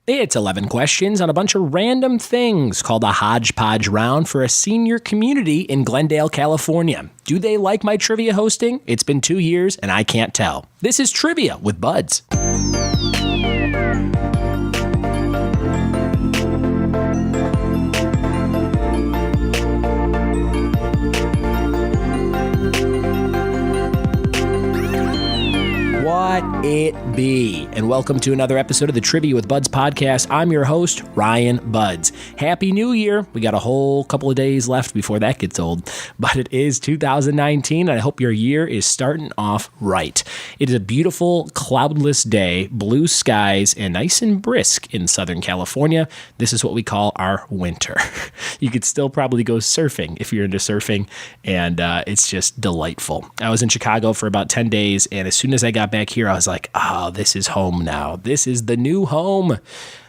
It's 11 questions on a bunch of random things called a Hodge Podge round for a senior community in Glendale, California. Do they like my trivia hosting? It's been 2 years and I can't tell. This is Trivia with Buds. What it be? And welcome to another episode of the Trivia with Buds podcast. I'm your host, Ryan Buds. Happy New Year. We got a whole couple of days left before that gets old, but it is 2019, and I hope your year is starting off right. It is a beautiful, cloudless day, blue skies, and nice and brisk in Southern California. This is what we call our winter. You could still probably go surfing if you're into surfing, and it's just delightful. I was in Chicago for about 10 days, and as soon as I got back here, I was like, oh, this is home now. This is the new home.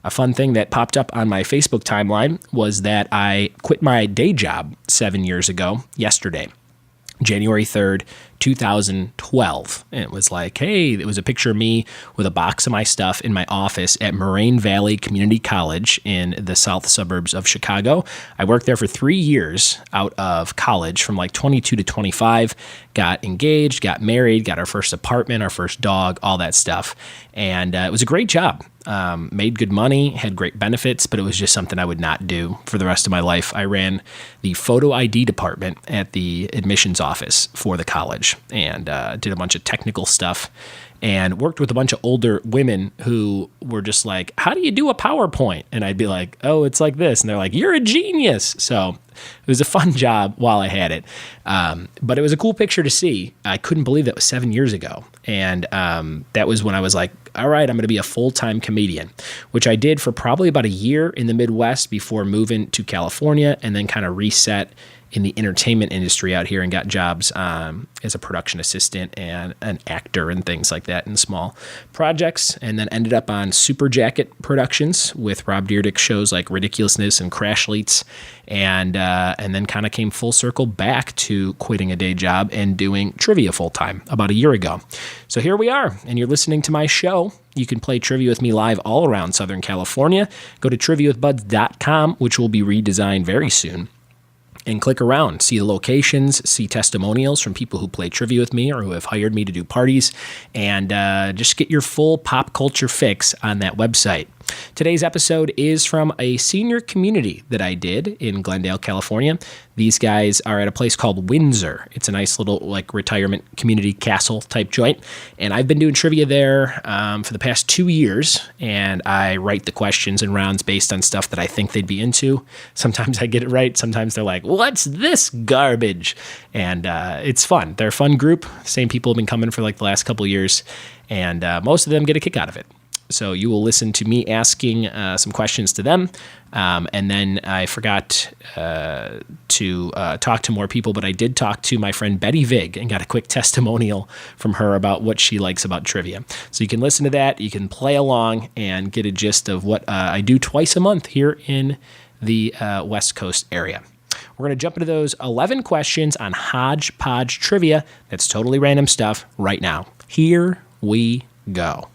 A fun thing that popped up on my Facebook timeline was that I quit my day job 7 years ago, yesterday, January 3rd, 2012. And it was like, hey, it was a picture of me with a box of my stuff in my office at Moraine Valley Community College in the south suburbs of Chicago. I worked there for 3 years out of college from like 22 to 25, got engaged, got married, got our first apartment, our first dog, all that stuff. And it was a great job. Made good money, had great benefits, but it was just something I would not do for the rest of my life. I ran the photo ID department at the admissions office for the college and did a bunch of technical stuff and worked with a bunch of older women who were just like, how do you do a PowerPoint? And I'd be like, oh, it's like this. And they're like, you're a genius. So it was a fun job while I had it. But it was a cool picture to see. I couldn't believe that was 7 years ago. And that was when I was like, all right, I'm going to be a full-time comedian, which I did for probably about a year in the Midwest before moving to California and then kind of reset in the entertainment industry out here and got jobs as a production assistant and an actor and things like that in small projects, and then ended up on Super Jacket Productions with Rob Dyrdek's shows like Ridiculousness and Crashleets, and then kind of came full circle back to quitting a day job and doing trivia full-time about a year ago. So here we are, and you're listening to my show. You can play trivia with me live all around Southern California. Go to triviawithbuds.com, which will be redesigned very soon, and click around, see the locations, see testimonials from people who play trivia with me or who have hired me to do parties, and just get your full pop culture fix on that website. Today's episode is from a senior community that I did in Glendale, California. These guys are at a place called Windsor. It's a nice little like retirement community castle type joint. And I've been doing trivia there for the past 2 years. And I write the questions and rounds based on stuff that I think they'd be into. Sometimes I get it right. Sometimes they're like, what's this garbage? And it's fun. They're a fun group. Same people have been coming for like the last couple of years. And most of them get a kick out of it. So you will listen to me asking some questions to them. And then I forgot to talk to more people, but I did talk to my friend Betty Vig and got a quick testimonial from her about what she likes about trivia. So you can listen to that. You can play along and get a gist of what I do twice a month here in the West Coast area. We're going to jump into those 11 questions on Hodge Podge trivia. That's totally random stuff right now. Here we go.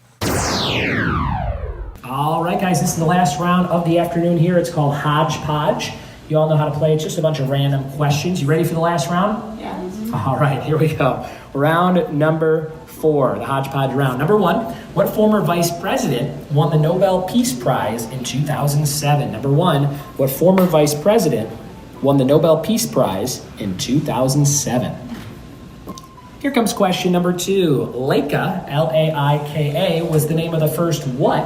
All right, guys, this is the last round of the afternoon here. It's called Hodge Podge. You all know how to play. It's just a bunch of random questions. You ready for the last round? Yeah. All right, here we go. Round number 4, the Hodge Podge round. Number 1, what former vice president won the Nobel Peace Prize in 2007? Number 1, what former vice president won the Nobel Peace Prize in 2007? Here comes question number 2. Laika, L-A-I-K-A, was the name of the first what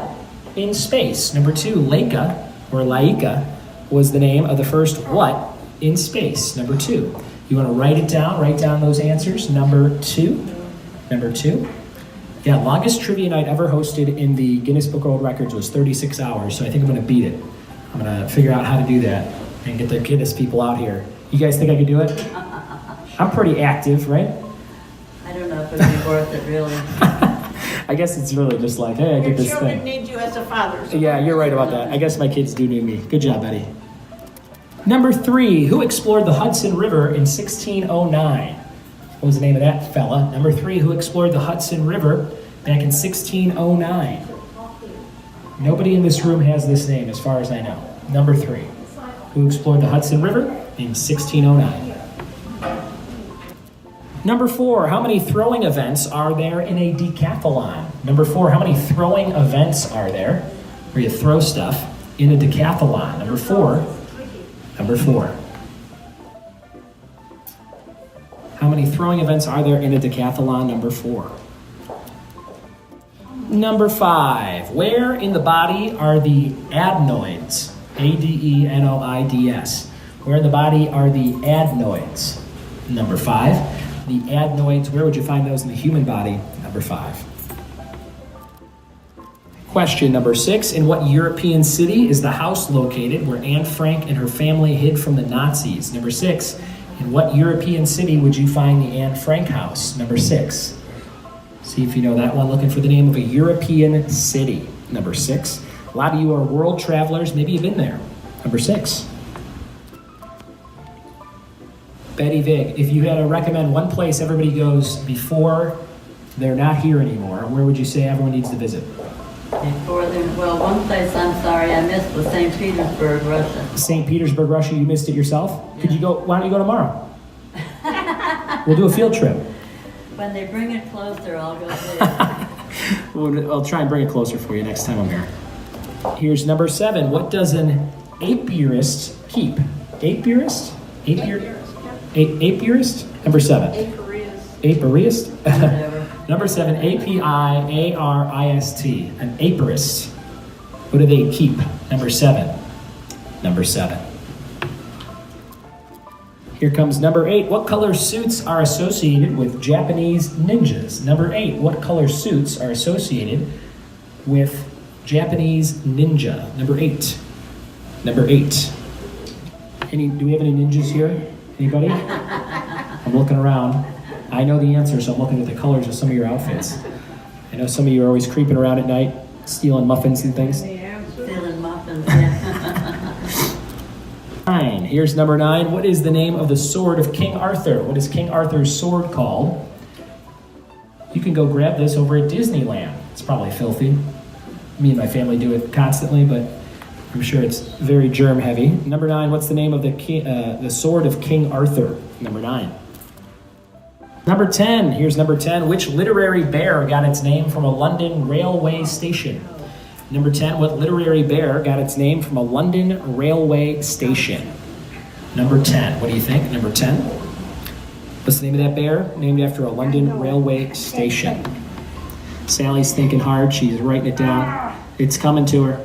in space? Number 2, Laika, or Laika, was the name of the first what in space? Number 2. You want to write it down, write down those answers. Number 2. Yeah, longest trivia night ever hosted in the Guinness Book of World Records was 36 hours, so I think I'm going to beat it. I'm going to figure out how to do that and get the Guinness people out here. You guys think I could do it? I'm pretty active, right? I don't know if it'd be worth it, really. I guess it's really just like, hey, I get this thing. Your children need you as a father. So yeah, you're right about that. I guess my kids do need me. Good job, Betty. Number 3, who explored the Hudson River in 1609? What was the name of that fella? Number 3, who explored the Hudson River back in 1609? Nobody in this room has this name, as far as I know. Number 3. Who explored the Hudson River in 1609? Number 4, how many throwing events are there in a decathlon? Number 4, how many throwing events are there where you throw stuff in a decathlon? Number 4. How many throwing events are there in a decathlon? Number 4. Number 5, where in the body are the adenoids? ADENOIDS. Where in the body are the adenoids? Number 5, the adenoids, where would you find those in the human body? Number 5. Question number 6, in what European city is the house located where Anne Frank and her family hid from the Nazis? Number 6, in what European city would you find the Anne Frank house? Number 6. See if you know that one. Looking for the name of a European city. Number 6. A lot of you are world travelers. Maybe you've been there. Number 6. Betty Vig, if you had to recommend one place everybody goes before they're not here anymore, where would you say everyone needs to visit? Well, one place I'm sorry I missed was St. Petersburg, Russia. St. Petersburg, Russia, you missed it yourself? Yeah. Could you go, why don't you go tomorrow? We'll do a field trip. When they bring it closer, I'll go there. I'll try and bring it closer for you next time I'm here. Here's number 7. What does an apiarist keep? Apiarist? Apiarist? Number 7. Apiarist? Number 7, APIARIST. An apiarist. What do they keep? Number 7. Here comes number 8. What color suits are associated with Japanese ninjas? Number 8. What color suits are associated with Japanese ninja? Number 8. Do we have any ninjas here? Anybody? I'm looking around. I know the answer, so I'm looking at the colors of some of your outfits. I know some of you are always creeping around at night, stealing muffins and things. Stealing muffins, yeah. 9. Here's number 9. What is the name of the sword of King Arthur? What is King Arthur's sword called? You can go grab this over at Disneyland. It's probably filthy. Me and my family do it constantly, but I'm sure it's very germ heavy. Number 9. What's the name of the sword of King Arthur? Number 9. Number 10. Here's number 10. Which literary bear got its name from a London railway station? Number 10. What literary bear got its name from a London railway station? Number 10. What do you think? Number 10. What's the name of that bear? Named after a London railway station. Sally's thinking hard. She's writing it down. It's coming to her.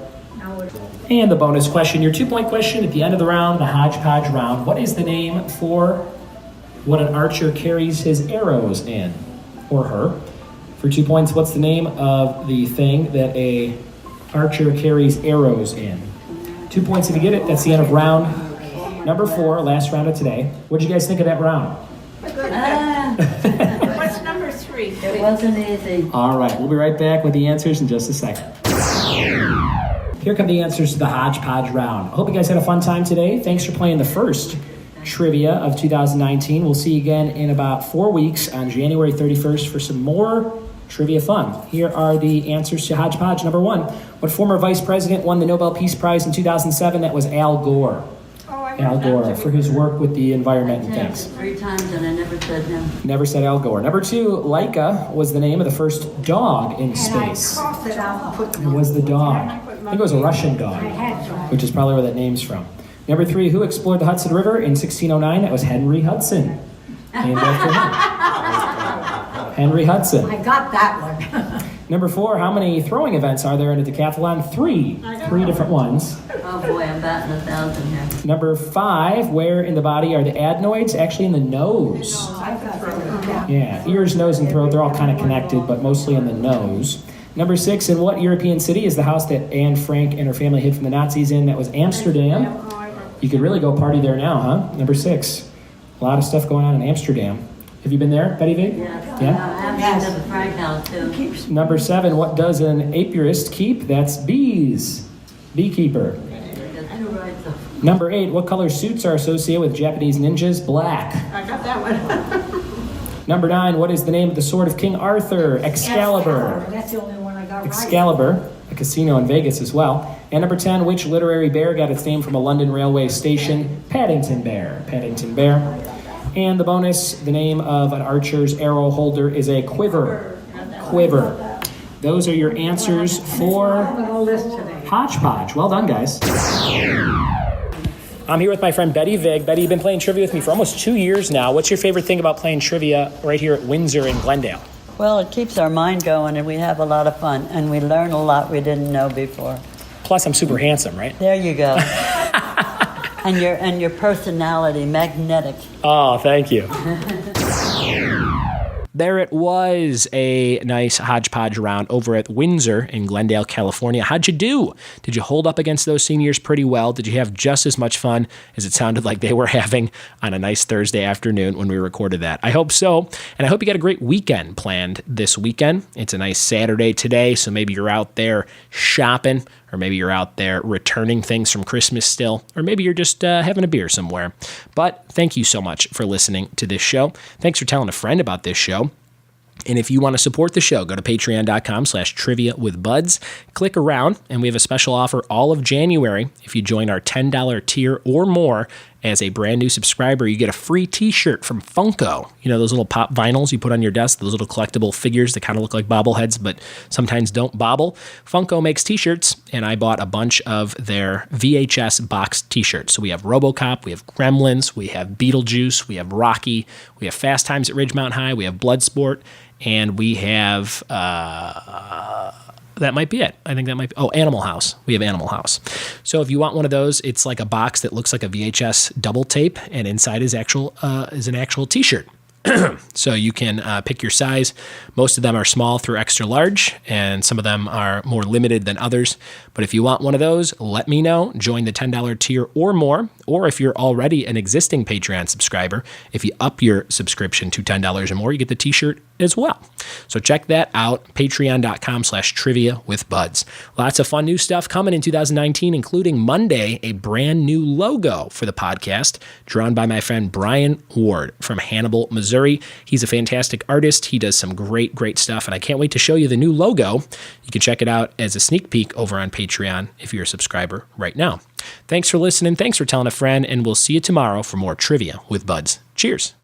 And the bonus question, your 2-point question at the end of the round, the Hodge Podge round. What is the name for what an archer carries his arrows in, or her? For 2 points, what's the name of the thing that a archer carries arrows in? 2 points if you get it. That's the end of round number 4, last round of today. What did you guys think of that round? What's number 3? It wasn't easy. All right, we'll be right back with the answers in just a second. Here come the answers to the Hodge Podge round. I hope you guys had a fun time today. Thanks for playing the first trivia of 2019. We'll see you again in about 4 weeks on January 31st for some more trivia fun. Here are the answers to Hodge Podge. Number 1, what former vice president won the Nobel Peace Prize in 2007? That was Al Gore. Al Gore, for his work with the environment and things. 3 times and I never said him. Never said Al Gore. Number 2, Laika was the name of the first dog in space. It was the dog. I think it was a Russian dog, which is probably where that name's from. Number 3, who explored the Hudson River in 1609? That was Henry Hudson. Named after him. Henry Hudson. I got that one. Number 4, how many throwing events are there in a decathlon? 3. 3 different ones. Oh boy, I'm batting 1,000 here. Number 5, where in the body are the adenoids? Actually in the nose. Yeah, ears, nose, and throat, they're all kind of connected, but mostly in the nose. Number 6, in what European city is the house that Anne Frank and her family hid from the Nazis in? That was Amsterdam. You could really go party there now, huh? Number 6, a lot of stuff going on in Amsterdam. Have you been there, Betty Vig? Yes. Yeah? I've been to the Frank house too. Number 7, what does an apiarist keep? That's bees. Beekeeper. Number 8, what color suits are associated with Japanese ninjas? Black. I got that one. Number 9, what is the name of the sword of King Arthur? Excalibur. That's the only one I got right. Excalibur. casino in Vegas as well. And number 10, which literary bear got its name from a London railway station? Paddington Bear. Paddington Bear. And the bonus, the name of an archer's arrow holder is a quiver. Quiver. Those are your answers for Hodge Podge. Well done, guys. I'm here with my friend Betty Vig. Betty, you've been playing trivia with me for almost 2 years now. What's your favorite thing about playing trivia right here at Windsor in Glendale? Well, it keeps our mind going, and we have a lot of fun, and we learn a lot we didn't know before. Plus, I'm super handsome, right? There you go. and your personality, magnetic. Oh, thank you. There it was, a nice hodgepodge round over at Windsor in Glendale, California. How'd you do? Did you hold up against those seniors pretty well? Did you have just as much fun as it sounded like they were having on a nice Thursday afternoon when we recorded that? I hope so, and I hope you got a great weekend planned this weekend. It's a nice Saturday today, so maybe you're out there shopping, or maybe you're out there returning things from Christmas still, or maybe you're just having a beer somewhere. But thank you so much for listening to this show. Thanks for telling a friend about this show. And if you want to support the show, go to patreon.com/triviawithbuds. Click around, and we have a special offer all of January. If you join our $10 tier or more as a brand new subscriber, you get a free t-shirt from Funko. You know, those little pop vinyls you put on your desk, those little collectible figures that kind of look like bobbleheads, but sometimes don't bobble. Funko makes t-shirts, and I bought a bunch of their VHS boxed t-shirts. So we have RoboCop, we have Gremlins, we have Beetlejuice, we have Rocky, we have Fast Times at Ridgemont High, we have Bloodsport, and we have, that might be it. I think that might be, Animal House. We have Animal House. So if you want one of those, it's like a box that looks like a VHS double tape, and inside is an actual t-shirt. So you can pick your size. Most of them are small through extra large, and some of them are more limited than others. But if you want one of those, let me know. Join the $10 tier or more. Or if you're already an existing Patreon subscriber, if you up your subscription to $10 or more, you get the t-shirt as well. So check that out, patreon.com/triviawithbuds. Lots of fun new stuff coming in 2019, including Monday, a brand new logo for the podcast, drawn by my friend Brian Ward from Hannibal, Missouri. He's a fantastic artist. He does some great, great stuff, and I can't wait to show you the new logo. You can check it out as a sneak peek over on Patreon if you're a subscriber right now. Thanks for listening. Thanks for telling a friend, and we'll see you tomorrow for more Trivia with Buds. Cheers.